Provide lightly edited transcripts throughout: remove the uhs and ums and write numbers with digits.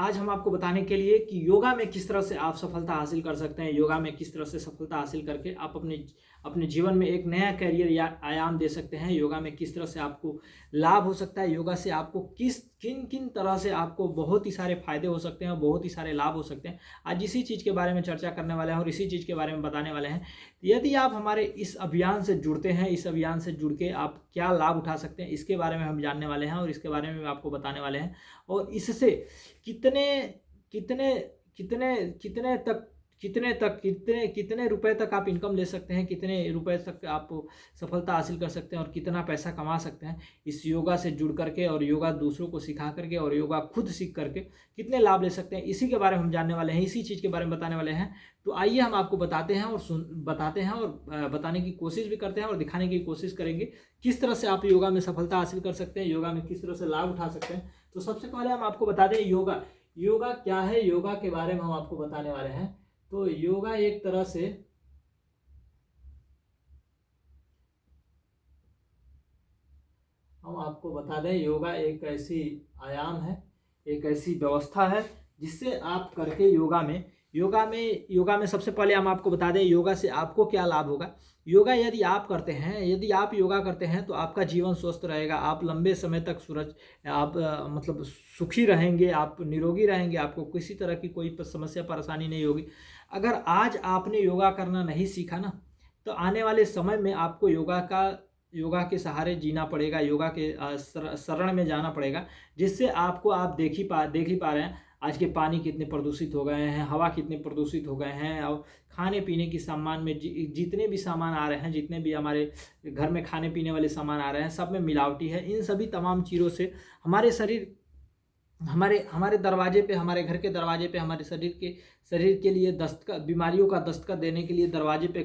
आज हम आपको बताने के लिए कि योगा में किस तरह से आप सफलता हासिल कर सकते हैं, योगा में किस तरह से सफलता हासिल करके आप अपने जीवन में एक नया करियर या आयाम दे सकते हैं। योगा में किस तरह से आपको लाभ हो सकता है, योगा से आपको किन किन तरह से आपको बहुत ही सारे फायदे हो सकते हैं और बहुत ही सारे लाभ हो सकते हैं। आज इसी चीज़ के बारे में चर्चा करने वाले हैं और इसी चीज़ के बारे में बताने वाले हैं। यदि आप हमारे इस अभियान से जुड़ते हैं, इस अभियान से जुड़ के आप क्या लाभ उठा सकते हैं, इसके बारे में हम जानने वाले हैं और इसके बारे में आपको बताने वाले हैं। और इससे कितने कितने कितने कितने तक कितने रुपए तक आप इनकम ले सकते हैं, कितने रुपए तक आप सफलता हासिल कर सकते हैं और कितना पैसा कमा सकते हैं इस योगा से जुड़ करके, और योगा दूसरों को सिखा करके और योगा खुद सीख करके कितने लाभ ले सकते हैं, इसी के बारे में हम जानने वाले हैं, इसी चीज़ के बारे में बताने वाले हैं। तो आइए हम आपको बताते हैं और बताने की कोशिश भी करते हैं और दिखाने की कोशिश करेंगे किस तरह से आप योगा में सफलता हासिल कर सकते हैं, योगा में किस तरह से लाभ उठा सकते हैं। तो सबसे पहले हम आपको बता दें योगा क्या है, योगा के बारे में हम आपको बताने वाले हैं। तो योगा एक तरह से हम आपको बता दें, योगा एक ऐसी आयाम है, एक ऐसी व्यवस्था है जिससे आप करके योगा में सबसे पहले हम आपको बता दें योगा से आपको क्या लाभ होगा। योगा यदि आप योगा करते हैं तो आपका जीवन स्वस्थ रहेगा, आप लंबे समय तक मतलब सुखी रहेंगे, आप निरोगी रहेंगे, आपको किसी तरह की कोई समस्या परेशानी नहीं होगी। अगर आज आपने योगा करना नहीं सीखा ना, तो आने वाले समय में आपको योगा के सहारे जीना पड़ेगा, योगा के शरण में जाना पड़ेगा, जिससे आपको आप देख ही पा रहे हैं आज के पानी कितने प्रदूषित हो गए हैं, हवा कितने प्रदूषित हो गए हैं, और खाने पीने की सामान में जितने भी सामान आ रहे हैं, जितने भी हमारे घर में खाने पीने वाले सामान आ रहे हैं, सब में मिलावटी है। इन सभी तमाम चीज़ों से हमारे शरीर हमारे दरवाजे पे, हमारे घर के दरवाजे पे, हमारे शरीर के लिए बीमारियों का दस्तक देने के लिए दरवाजे पे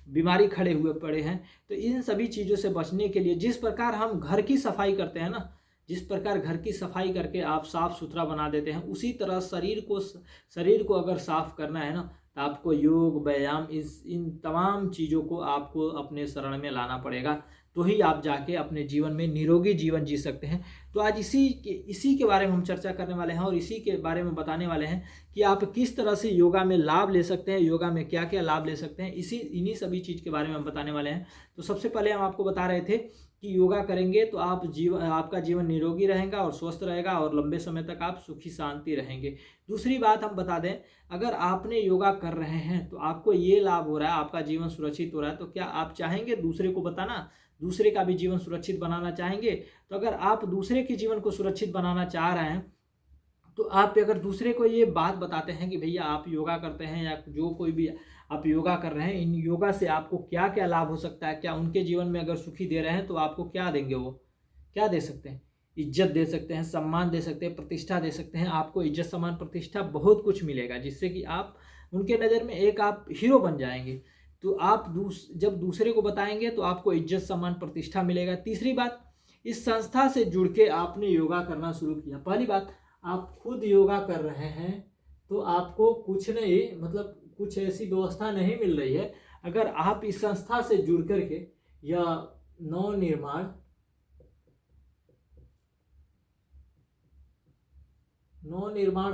बीमारी खड़े हुए पड़े हैं। तो इन सभी चीज़ों से बचने के लिए जिस प्रकार हम घर की सफाई करते हैं ना, जिस प्रकार घर की सफाई करके आप साफ़ सुथरा बना देते हैं, उसी तरह शरीर को अगर साफ़ करना है ना, तो आपको योग, व्यायाम, इन तमाम चीज़ों को आपको अपने शरण में लाना पड़ेगा, तो ही आप जाके अपने जीवन में निरोगी जीवन जी सकते हैं। तो आज इसी के बारे में हम चर्चा करने वाले हैं और इसी के बारे में बताने वाले हैं कि आप किस तरह से योगा में लाभ ले सकते हैं, योगा में क्या क्या लाभ ले सकते हैं, इन्हीं सभी चीज़ के बारे में हम बताने वाले हैं। तो सबसे पहले हम आपको बता रहे थे कि योगा करेंगे तो आपका जीवन निरोगी रहेगा और स्वस्थ रहेगा और लंबे समय तक आप सुखी शांति रहेंगे। दूसरी बात हम बता दें, अगर आपने योगा कर रहे हैं तो आपको ये लाभ हो रहा है, आपका जीवन सुरक्षित हो रहा है, तो क्या आप चाहेंगे दूसरे को बताना, दूसरे का भी जीवन सुरक्षित बनाना चाहेंगे? तो अगर आप दूसरे के जीवन को सुरक्षित बनाना चाह रहे हैं, तो आप अगर दूसरे को ये बात बताते हैं कि भैया आप योगा करते हैं या जो कोई भी आप योगा कर रहे हैं, इन योगा से आपको क्या क्या लाभ हो सकता है, क्या उनके जीवन में अगर सुखी दे रहे हैं तो आपको क्या देंगे, वो क्या दे सकते हैं? इज्जत दे सकते हैं, सम्मान दे सकते हैं, प्रतिष्ठा दे सकते हैं। आपको इज्जत, सम्मान, प्रतिष्ठा बहुत कुछ मिलेगा, जिससे कि आप उनके नज़र में एक आप हीरो बन जाएंगे। तो आप जब दूसरे को बताएंगे तो आपको इज्जत, सम्मान, प्रतिष्ठा मिलेगा। तीसरी बात, इस संस्था से जुड़ के आपने योगा करना शुरू किया। पहली बात, आप खुद योगा कर रहे हैं तो आपको कुछ नहीं, मतलब कुछ ऐसी व्यवस्था नहीं मिल रही है। अगर आप इस संस्था से जुड़ करके या नवनिर्माण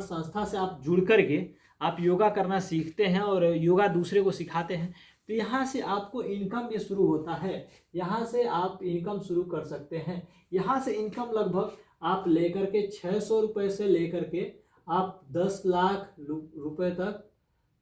संस्था से आप जुड़ करके आप योगा करना सीखते हैं और योगा दूसरे को सिखाते हैं, तो यहाँ से आपको इनकम ये शुरू होता है, यहाँ से आप इनकम शुरू कर सकते हैं। यहाँ से इनकम लगभग आप लेकर के 600 रुपये से लेकर के आप 10 लाख रुपए तक,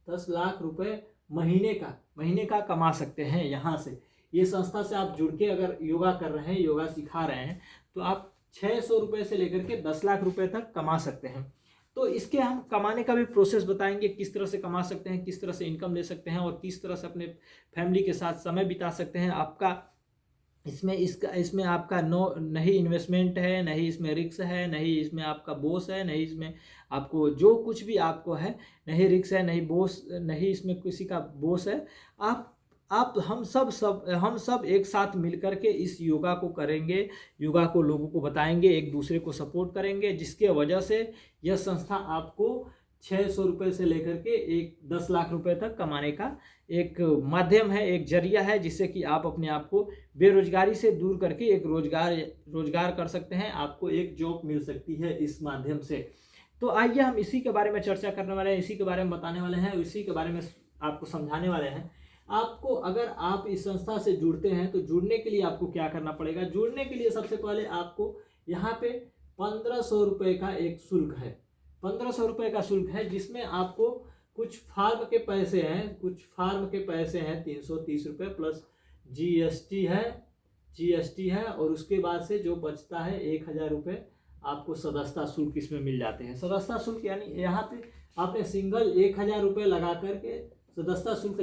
10 लाख रुपए महीने का कमा सकते हैं। यहाँ से ये संस्था से आप जुड़ के अगर योगा कर रहे हैं, योगा सिखा रहे हैं, तो आप 600 रुपये से लेकर के 10 लाख रुपए तक कमा सकते हैं। तो इसके हम कमाने का भी प्रोसेस बताएंगे, किस तरह से कमा सकते हैं, किस तरह से इनकम ले सकते हैं और किस तरह से अपने फैमिली के साथ समय बिता सकते हैं। आपका इसमें आपका नहीं इन्वेस्टमेंट है, नहीं इसमें रिस्क है, नहीं इसमें आपका बॉस है, नहीं इसमें आपको जो कुछ भी आपको है, नहीं रिस्क है, नहीं इसमें किसी का बॉस है। हम सब एक साथ मिलकर के इस योगा को करेंगे, योगा को लोगों को बताएंगे, एक दूसरे को सपोर्ट करेंगे, जिसके वजह से यह संस्था आपको 600 रुपये से लेकर के 10 लाख रुपए तक कमाने का एक माध्यम है, एक जरिया है, जिससे कि आप अपने आप को बेरोजगारी से दूर करके एक रोजगार कर सकते हैं। आपको एक जॉब मिल सकती है इस माध्यम से। तो आइए हम इसी के बारे में चर्चा करने वाले हैं, इसी के बारे में बताने वाले हैं, इसी के बारे में आपको समझाने वाले हैं। आपको अगर आप इस संस्था से जुड़ते हैं तो जुड़ने के लिए आपको क्या करना पड़ेगा। जुड़ने के लिए सबसे पहले आपको यहाँ पे 1500 रुपये का एक शुल्क है, 1500 रुपये का शुल्क है, जिसमें आपको कुछ फार्म के पैसे हैं, 330 रुपये प्लस जीएसटी है और उसके बाद से जो बचता है 1000 रुपये आपको सदस्यता शुल्क इसमें मिल जाते हैं। सदस्यता शुल्क यानी यहाँ पे आपने सिंगल 1000 रुपये लगा करके सदस्यता शुल्क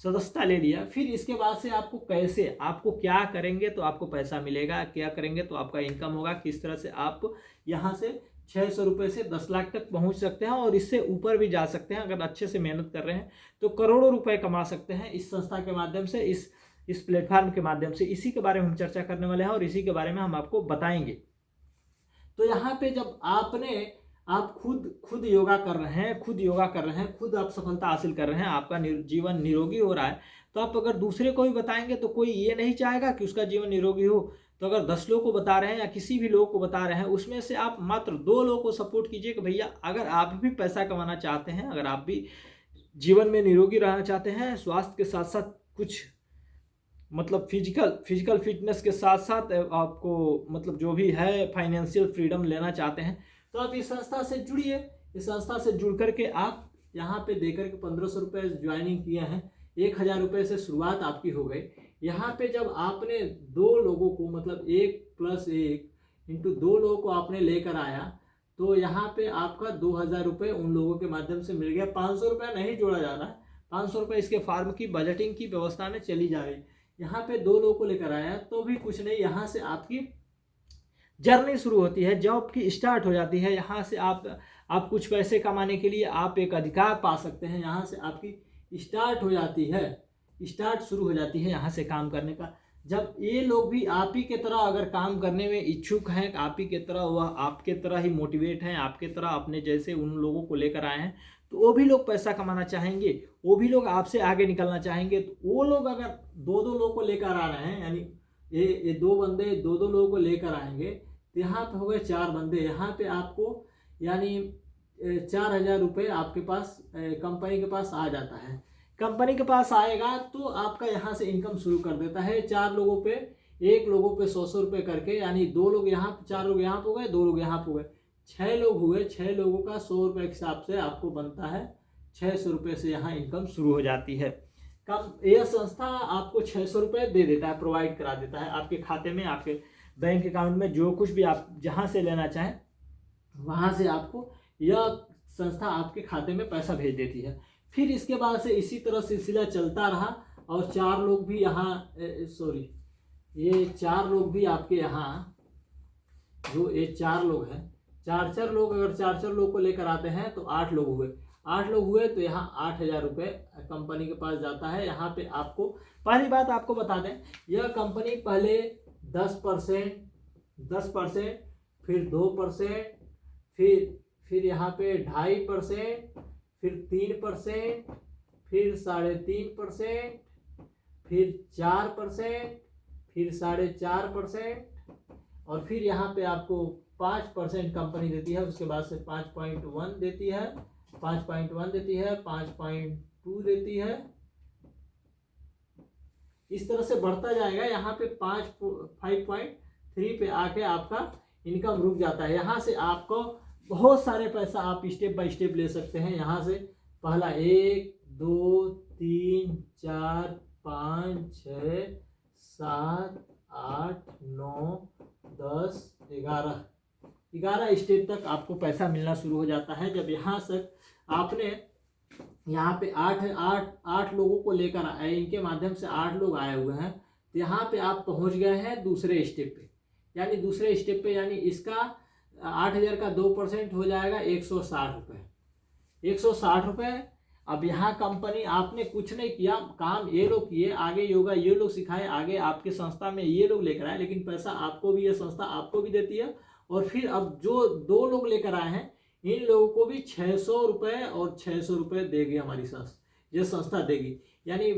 सदस्यता ले लिया। फिर इसके बाद से आपको क्या करेंगे तो आपको पैसा मिलेगा, क्या करेंगे तो आपका इनकम होगा, किस तरह से आप यहाँ से 600 रुपये से 10 लाख तक पहुँच सकते हैं और इससे ऊपर भी जा सकते हैं। अगर अच्छे से मेहनत कर रहे हैं तो करोड़ों रुपए कमा सकते हैं इस संस्था के माध्यम से, इस प्लेटफॉर्म के माध्यम से। इसी के बारे में हम चर्चा करने वाले हैं और इसी के बारे में हम आपको बताएंगे। तो यहाँ पे जब आप खुद योगा कर रहे हैं, खुद आप सफलता हासिल कर रहे हैं, आपका जीवन निरोगी हो रहा है, तो आप अगर दूसरे को भी बताएंगे तो कोई ये नहीं चाहेगा कि उसका जीवन निरोगी हो। तो अगर 10 लोगों को बता रहे हैं या किसी भी लोग को बता रहे हैं, उसमें से आप मात्र 2 लोगों को सपोर्ट कीजिए कि भैया अगर आप भी पैसा कमाना चाहते हैं, अगर आप भी जीवन में निरोगी रहना चाहते हैं, स्वास्थ्य के साथ साथ कुछ मतलब फिजिकल फिटनेस के साथ साथ आपको मतलब जो भी है फाइनेंशियल फ्रीडम लेना चाहते हैं, तो आप इस संस्था से जुड़िए। इस संस्था से जुड़ करके आप यहाँ पे देकर के 1500 रुपये ज्वाइनिंग किए हैं, 1000 रुपये से शुरुआत आपकी हो गई। यहाँ पे जब आपने 2 लोगों को मतलब 1+1 इंटू 2 लोगों को आपने लेकर आया तो यहाँ पे आपका 2000 रुपये उन लोगों के माध्यम से मिल गया। 500 रुपये नहीं जोड़ा जा रहा है, 500 रुपये इसके फार्म की बजटिंग की व्यवस्था में चली जा रही। यहाँ पे 2 लोगों को लेकर आया तो भी कुछ नहीं, यहाँ से आपकी जर्नी शुरू होती है, जॉब की स्टार्ट हो जाती है। यहाँ से आप कुछ पैसे कमाने के लिए आप एक अधिकार पा सकते हैं। यहाँ से आपकी स्टार्ट हो जाती है, स्टार्ट शुरू हो जाती है यहाँ से काम करने का। जब ये लोग भी आप ही के तरह अगर काम करने में इच्छुक हैं, आप ही के तरह, वह आपके तरह ही मोटिवेट हैं, आपके तरह अपने जैसे उन लोगों को लेकर आए हैं, तो वो भी लोग पैसा कमाना चाहेंगे, वो भी लोग आपसे आगे निकलना चाहेंगे। तो वो लोग अगर 2-2 लोगों को लेकर आ रहे हैं, यानी ये 2 बंदे 2-2 लोगों को लेकर आएंगे, तो यहाँ पे हो गए 4 बंदे। यहाँ पे आपको यानी 4000 रुपये आपके पास कंपनी के पास आ जाता है। कंपनी के पास आएगा तो आपका यहाँ से इनकम शुरू कर देता है। 4 लोगों पे 1 लोगों पे 100 रुपये करके, यानी 2 लोग यहाँ, 4 लोग यहाँ हो गए, 2 लोग यहाँ हो गए, 6 लोग हुए। 6 लोगों का 100 रुपये के हिसाब से आपको बनता है 600 रुपये से यहाँ इनकम शुरू हो जाती है। यह संस्था आपको 600 रुपये दे देता है, प्रोवाइड करा देता है आपके खाते में, आपके बैंक अकाउंट में, जो कुछ भी आप जहाँ से लेना चाहें वहाँ से आपको यह संस्था आपके खाते में पैसा भेज देती है। फिर इसके बाद से इसी तरह सिलसिला चलता रहा और 4 लोग भी यहाँ ये 4 लोग भी आपके यहाँ, जो ये 4 लोग हैं, 4 लोग, अगर 4 लोग को लेकर आते हैं तो 8 लोग हुए। 8 लोग हुए तो यहाँ 8000 रुपये कंपनी के पास जाता है। यहाँ पे आपको पहली बात आपको बता दें, यह कंपनी पहले 10%, फिर 2%, फिर यहाँ पे 2.5%, फिर 3%, फिर 3.5%, फिर 4%, फिर 4.5%, और फिर यहाँ पे आपको 5% कंपनी देती है। उसके बाद से 5.1 देती है, 5.1 देती है, 5.2 देती है, इस तरह से बढ़ता जाएगा। यहाँ पे 5.3 पे आके आपका इनकम रुक जाता है। यहाँ से आपको बहुत सारे पैसा आप स्टेप बाय स्टेप ले सकते हैं। यहाँ से पहला 1 2 3 4 5 6 7 8 9 10 11 स्टेप तक आपको पैसा मिलना शुरू हो जाता है। जब यहाँ से आपने यहाँ पे 8 लोगों को लेकर आए, इनके माध्यम से 8 लोग आए हुए हैं, तो यहाँ पे आप पहुँच गए हैं दूसरे स्टेप पे। यानी दूसरे स्टेप पे, यानी इसका 8000 का 2% हो जाएगा 160 रुपये, 160 रुपये। अब यहाँ कंपनी, आपने कुछ नहीं किया, काम ये लोग किए, आगे योगा ये लोग सिखाए, आगे आपके संस्था में ये लोग लेकर आए, लेकिन पैसा आपको भी, ये संस्था आपको भी देती है। और फिर अब जो 2 लोग लेकर आए हैं, इन लोगों को भी 600 रुपये और 600 रुपये देगी हमारी संस्था, ये संस्था देगी। यानी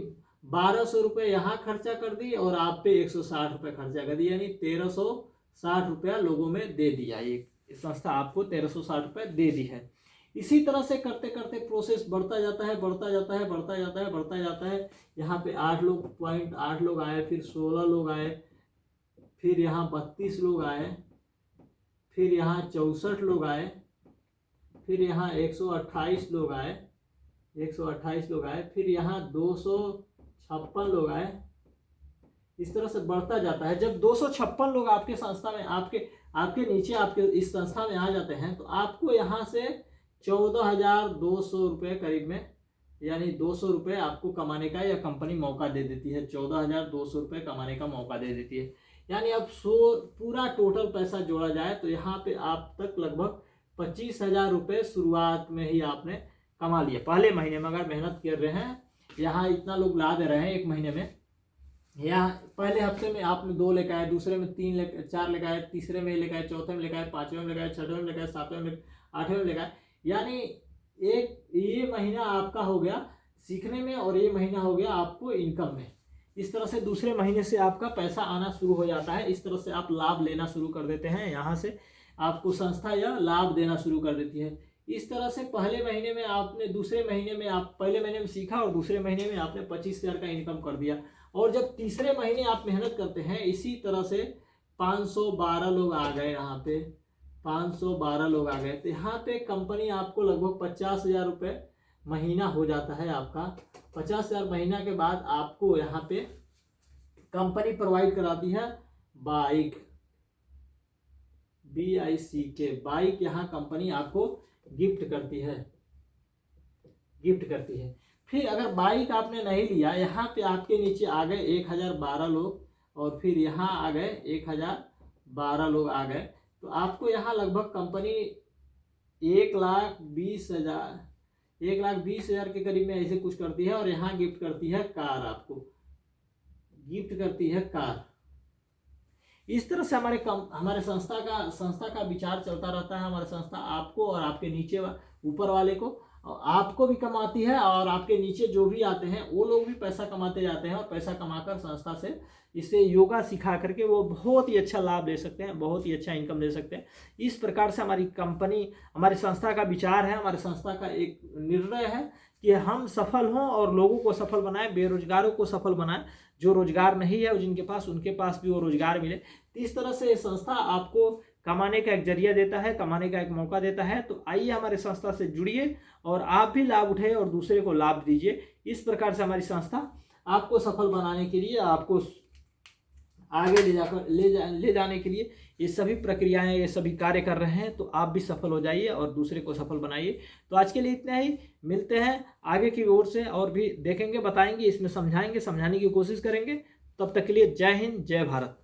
1200 रुपये यहाँ खर्चा कर दी और आप पे 160 रुपये खर्चा कर दी, यानी 1360 रुपया लोगों में दे दिया। संस्था आपको 1360 रुपये दे दी है। इसी तरह से करते करते प्रोसेस बढ़ता जाता है, बढ़ता जाता है, बढ़ता जाता है, बढ़ता जाता है। यहाँ पे 8 लोग आए, फिर 16 लोग आए, फिर यहाँ 32 लोग आए, फिर यहाँ 64 लोग आए, फिर यहाँ 128 लोग आए, 128 लोग आए, फिर यहाँ 256 लोग आए। इस तरह से बढ़ता जाता है। जब 256 लोग आपके संस्था में, आपके नीचे, आपके इस संस्था में आ जाते हैं, तो आपको यहाँ से 14,200 रुपये करीब में, यानी 200 रुपये आपको कमाने का या कंपनी मौका दे देती है। 14,200 रुपये कमाने का मौका दे देती है। यानी अब पूरा टोटल पैसा जोड़ा जाए तो यहाँ पे आप तक लगभग 25,000 रुपये शुरुआत में ही आपने कमा लिया। पहले महीने में अगर मेहनत कर रहे हैं, यहाँ इतना लोग ला दे रहे हैं एक महीने में, या पहले हफ्ते में आपने 2 लेकर आए, दूसरे में 4 लेकर आए, तीसरे में लेकर आए, चौथे में लेकर आए, 5वें में लेकर आए, 6वें में लेकर आए, 7वें में, 8वें में लेकर आए। यानी ये महीना आपका हो गया सीखने में और ये महीना हो गया आपको इनकम में। इस तरह से दूसरे महीने से आपका पैसा आना शुरू हो जाता है। इस तरह से आप लाभ लेना शुरू कर देते हैं। यहाँ से आपको संस्था यह लाभ देना शुरू कर देती है। इस तरह से पहले महीने में आपने, दूसरे महीने में आप पहले महीने में सीखा और दूसरे महीने में आपने 25,000 का इनकम कर दिया। और जब तीसरे महीने आप मेहनत करते हैं, इसी तरह से 512 लोग आ गए। यहाँ पे 512 लोग आ गए, तो यहाँ पे कंपनी आपको लगभग 50,000 रुपये महीना हो जाता है आपका। 50,000 महीना के बाद आपको यहाँ पे कंपनी प्रोवाइड कराती है बाइक, BICK बाइक। यहाँ कंपनी आपको गिफ्ट करती है। फिर अगर बाइक आपने नहीं लिया, यहाँ पे आपके नीचे आ गए 1012 लोग, और फिर यहाँ आ गए 1012 लोग आ गए, तो आपको यहाँ लगभग कंपनी 1,20,000 के करीब में ऐसे कुछ करती है। और यहाँ गिफ्ट करती है कार, आपको गिफ्ट करती है कार। इस तरह से हमारे संस्था का विचार चलता रहता है। हमारे संस्था आपको और आपके नीचे ऊपर वाले को, आपको भी कमाती है, और आपके नीचे जो भी आते हैं वो लोग भी पैसा कमाते जाते हैं। और पैसा कमाकर संस्था से इससे योगा सिखा करके वो बहुत ही अच्छा लाभ ले सकते हैं, बहुत ही अच्छा इनकम ले सकते हैं। इस प्रकार से हमारी कंपनी, हमारी संस्था का विचार है, हमारी संस्था का एक निर्णय है कि हम सफल हों और लोगों को सफल बनाएं, बेरोजगारों को सफल बनाएं। जो रोजगार नहीं है जिनके पास, उनके पास भी वो रोजगार मिले। तो इस तरह से संस्था आपको कमाने का एक जरिया देता है, कमाने का एक मौका देता है। तो आइए हमारे संस्था से जुड़िए और आप भी लाभ उठाइए और दूसरे को लाभ दीजिए। इस प्रकार से हमारी संस्था आपको सफल बनाने के लिए, आपको आगे ले जाने के लिए ये सभी प्रक्रियाएं, ये सभी कार्य कर रहे हैं। तो आप भी सफल हो जाइए और दूसरे को सफल बनाइए। तो आज के लिए इतना ही, मिलते हैं आगे की ओर से, और भी देखेंगे, बताएंगे, इसमें समझाएंगे, समझाने की कोशिश करेंगे। तब तक के लिए जय हिंद, जय भारत।